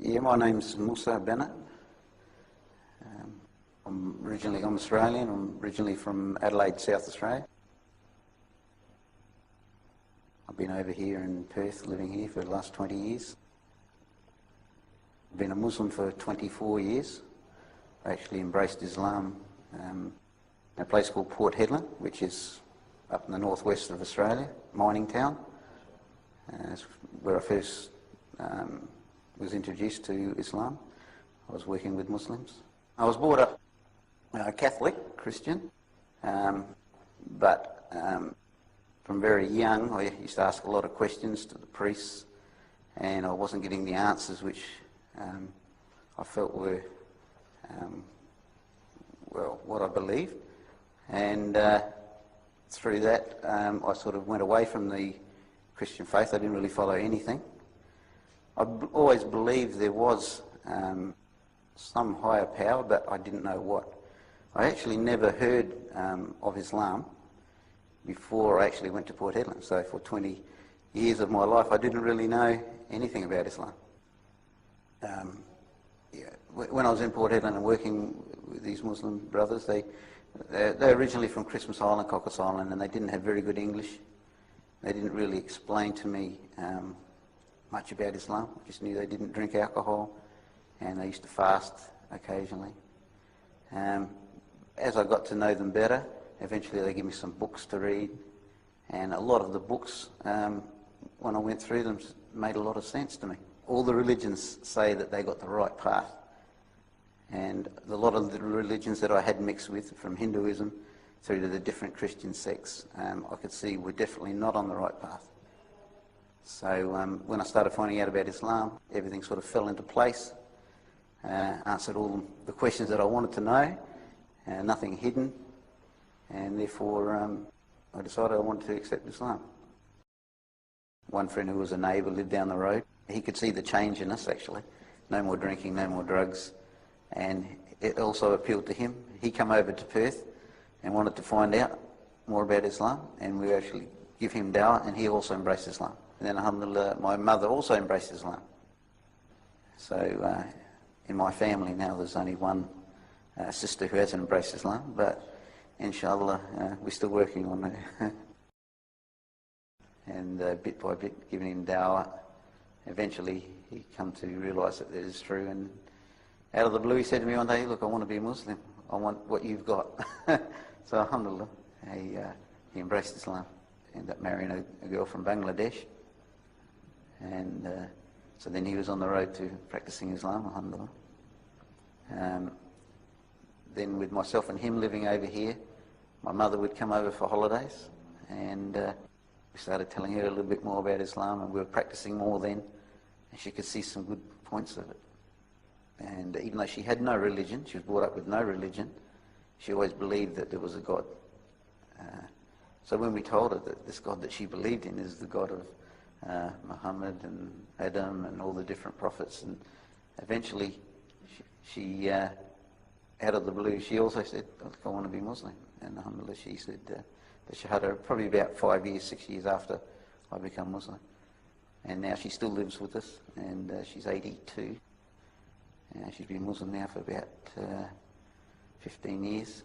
Yeah, my name's Musa Bennett. I'm Australian. I'm originally from Adelaide, South Australia. I've been over here in Perth, living here for the last 20 years. I've been a Muslim for 24 years. I actually embraced Islam in a place called Port Hedland, which is up in the northwest of Australia, mining town. That's where I first was introduced to Islam. I was working with Muslims. I was brought up Catholic, Christian, but from very young I used to ask a lot of questions to the priests, and I wasn't getting the answers which I felt were, well, what I believed. And through that I sort of went away from the Christian faith. I didn't really follow anything. I always believed there was some higher power, but I didn't know what. I actually never heard of Islam before I actually went to Port Hedland. So for 20 years of my life I didn't really know anything about Islam. When I was in Port Hedland and working with these Muslim brothers, they're originally from Christmas Island, Cockles Island, and they didn't have very good English. They didn't really explain to me much about Islam. I just knew they didn't drink alcohol and they used to fast occasionally. As I got to know them better, eventually they gave me some books to read, and a lot of the books, when I went through them, made a lot of sense to me. All the religions say that they got the right path, and a lot of the religions that I had mixed with, from Hinduism through to the different Christian sects, I could see were definitely not on the right path. So when I started finding out about Islam, everything sort of fell into place, answered all the questions that I wanted to know, nothing hidden, and therefore I decided I wanted to accept Islam. One friend who was a neighbour lived down the road. He could see the change in us, actually. No more drinking, no more drugs, and it also appealed to him. He came over to Perth and wanted to find out more about Islam, and we actually give him dawah, and he also embraced Islam. And then, alhamdulillah, my mother also embraced Islam. So in my family now there's only one sister who hasn't embraced Islam, but inshallah we're still working on it. And bit by bit, giving him dawah, eventually he come to realise that it is true, and out of the blue he said to me one day, "Look, I want to be a Muslim. I want what you've got." So alhamdulillah, he embraced Islam. Ended up marrying a girl from Bangladesh, and so then he was on the road to practicing Islam, alhamdulillah. Then with myself and him living over here, my mother would come over for holidays, and we started telling her a little bit more about Islam, and we were practicing more then, and she could see some good points of it. And even though she had no religion, she was brought up with no religion, she always believed that there was a God. So when we told her that this God that she believed in is the God of Muhammad and Adam and all the different prophets, and eventually she out of the blue, she also said, "I want to be Muslim." And alhamdulillah, she said the Shahada probably about 5 years, 6 years after I become Muslim. And now she still lives with us, and she's 82. She's been Muslim now for about 15 years.